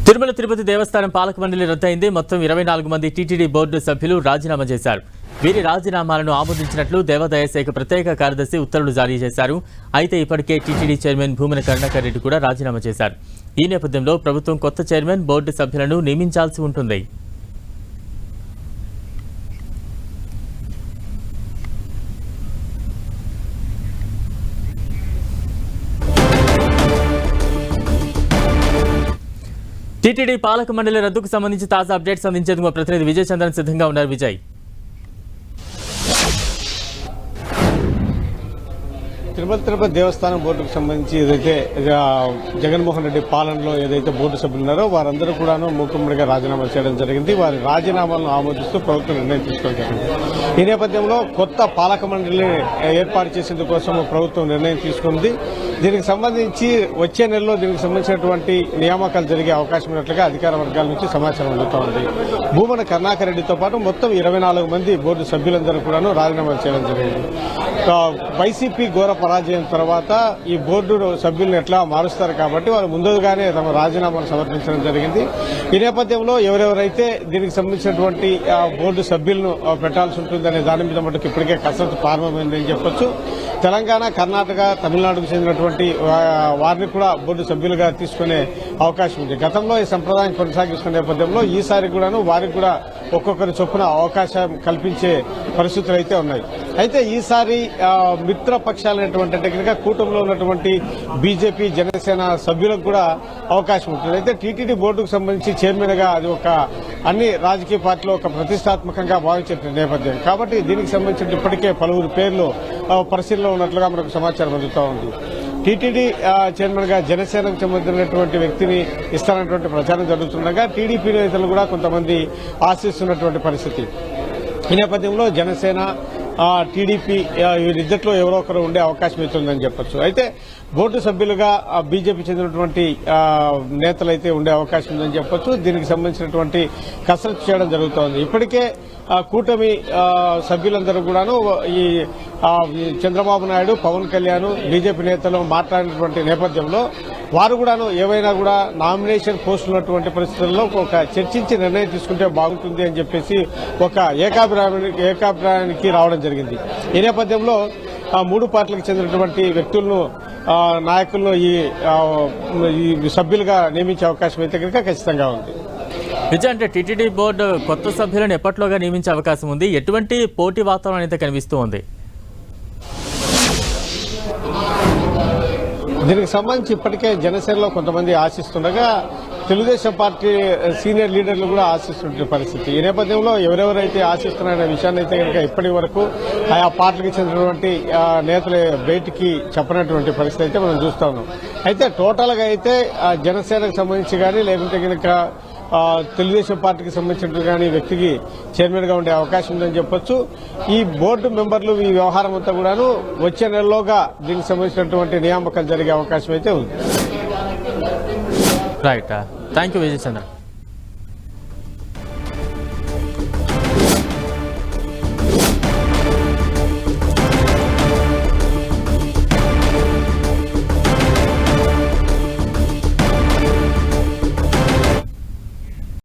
తిరుమల తిరుపతి దేవస్థానం పాలక మండలి రద్దయింది. మొత్తం 24 మంది టీటీడీ బోర్డు సభ్యులు రాజీనామా చేశారు. వీరి రాజీనామాలను ఆమోదించినట్లు దేవాదాయ శాఖ ప్రత్యేక కార్యదర్శి ఉత్తర్వులు జారీ చేశారు. అయితే ఇప్పటికే టీటీడీ చైర్మన్ భూమన కరుణాకర్ రెడ్డి కూడా రాజీనామా చేశారు. ఈ నేపథ్యంలో ప్రభుత్వం కొత్త చైర్మన్ బోర్డు సభ్యులను నియమించాల్సి ఉంటుంది. టీటీడీ పాలక మండలి రద్దుకు సంబంధించి తాజా అప్డేట్స్ అందించేందుకు ప్రతినిధి విజయ్ చంద్రన్ సిద్ధంగా ఉన్నారు. విజయ్, తిరుపతి దేవస్థానం బోర్డుకు సంబంధించి ఏదైతే జగన్మోహన్ రెడ్డి పాలనలో ఏదైతే బోర్డు సభ్యులు ఉన్నారో వారందరూ కూడాను మూకుమ్మడిగా రాజీనామా చేయడం జరిగింది. వారి రాజీనామాలను ఆమోదిస్తూ ప్రభుత్వం నిర్ణయం తీసుకోవడం జరిగింది. ఈ నేపథ్యంలో కొత్త పాలక మండలిని ఏర్పాటు చేసేందుకోసం ప్రభుత్వం నిర్ణయం తీసుకుంది. దీనికి సంబంధించి వచ్చే నెలలో దీనికి సంబంధించినటువంటి నియామకాలు జరిగే అవకాశం ఉన్నట్లుగా అధికార వర్గాల నుంచి సమాచారం అందుతోంది. భూమన కరుణాకర్ రెడ్డితో పాటు మొత్తం 24 మంది బోర్డు సభ్యులందరూ కూడాను రాజీనామాలు చేయడం జరిగింది. వైసీపీ ఘోర పరాజయం తర్వాత ఈ బోర్డు సభ్యులను ఎట్లా మారుస్తారు కాబట్టి వారు ముందుగానే తమ రాజీనామాను సమర్పించడం జరిగింది. ఈ నేపథ్యంలో ఎవరెవరైతే దీనికి సంబంధించినటువంటి బోర్డు సభ్యులను పెట్టాల్సి ఉంటుందనే దాని మీద మటుకు ఇప్పటికే కసరత్తు ప్రారంభమైందని చెప్పొచ్చు. తెలంగాణ, కర్ణాటక, తమిళనాడుకు చెందినటువంటి వారిని కూడా బోర్డు సభ్యులుగా తీసుకునే అవకాశం ఉంది. గతంలో ఈ సంప్రదాయం కొనసాగిస్తున్న నేపథ్యంలో ఈసారి కూడాను వారికి కూడా ఒక్కొక్కరి చొప్పున అవకాశం కల్పించే పరిస్థితులు అయితే ఉన్నాయి. అయితే ఈసారి మిత్రపక్షాలైనటువంటి అంటే కనుక కూటమిలో ఉన్నటువంటి బీజేపీ, జనసేన సభ్యులకు కూడా అవకాశం ఉంటుంది. అయితే టీటీడీ బోర్డుకు సంబంధించి చైర్మన్ గా అది ఒక అన్ని రాజకీయ పార్టీలో ఒక ప్రతిష్టాత్మకంగా భావించే నేపథ్యం కాబట్టి దీనికి సంబంధించిన ఇప్పటికే పలువురు పేర్లు పరిశీలనలో ఉన్నట్లుగా మనకు సమాచారం అందుతూ ఉంది. టీటీడీ చైర్మన్ గా జనసేనకు సంబంధించినటువంటి వ్యక్తిని ఇస్తానటువంటి ప్రచారం జరుగుతుండగా టీడీపీ నేతలు కూడా కొంతమంది ఆశిస్తున్నటువంటి పరిస్థితి. ఈ నేపథ్యంలో జనసేన, టీడీపీ వీరిద్దరిలో ఎవరో ఒకరు ఉండే అవకాశం అవుతుందని చెప్పొచ్చు. అయితే బోర్డు సభ్యులుగా బీజేపీ చెందినటువంటి నేతలైతే ఉండే అవకాశం ఉందని చెప్పొచ్చు. దీనికి సంబంధించినటువంటి కసరత్తు చేయడం జరుగుతోంది. ఇప్పటికే కూటమి సభ్యులందరూ కూడాను ఈ చంద్రబాబు నాయుడు, పవన్ కళ్యాణ్, బీజేపీ నేతలు మాట్లాడినటువంటి నేపథ్యంలో వారు కూడాను ఏవైనా కూడా నామినేషన్ పోస్టులు ఉన్నటువంటి పరిస్థితుల్లో ఒక చర్చించి నిర్ణయం తీసుకుంటే బాగుంటుంది అని చెప్పేసి ఒక ఏకాభిప్రాయానికి రావడం జరిగింది. ఈ నేపథ్యంలో మూడు పార్టీలకు చెందినటువంటి వ్యక్తులను, నాయకులను ఈ సభ్యులుగా నియమించే అవకాశం అయితే కనుక ఖచ్చితంగా ఉంది. విజయ్, అంటే టీటీడీ బోర్డు కొత్త సభ్యులను ఎప్పట్లోగా నియమించే అవకాశం ఉంది? ఎటువంటి పోటీ వాతావరణం అయితే కనిపిస్తూ ఉంది? దీనికి సంబంధించి ఇప్పటికే జనసేనలో కొంతమంది ఆశిస్తుండగా తెలుగుదేశం పార్టీ సీనియర్ లీడర్లు కూడా ఆశిస్తున్న పరిస్థితి. ఈ నేపథ్యంలో ఎవరెవరైతే ఆశిస్తున్నారనే విషయాన్ని అయితే కనుక ఇప్పటి వరకు ఆయా పార్టీలకు చెందినటువంటి నేతలు బయటికి చెప్పినటువంటి పరిస్థితి అయితే మనం చూస్తా ఉన్నాం. అయితే టోటల్గా అయితే జనసేనకు సంబంధించి కానీ లేకుంటే కనుక తెలుగుదేశం పార్టీకి సంబంధించిన కానీ వ్యక్తికి చైర్మన్ గా ఉండే అవకాశం ఉందని చెప్పొచ్చు. ఈ బోర్డు మెంబర్లు ఈ వ్యవహారం అంతా కూడాను వచ్చే నెలలోగా దీనికి సంబంధించినటువంటి నియామకాలు జరిగే అవకాశం అయితే ఉంది. Right, thank you Vijay Chandra.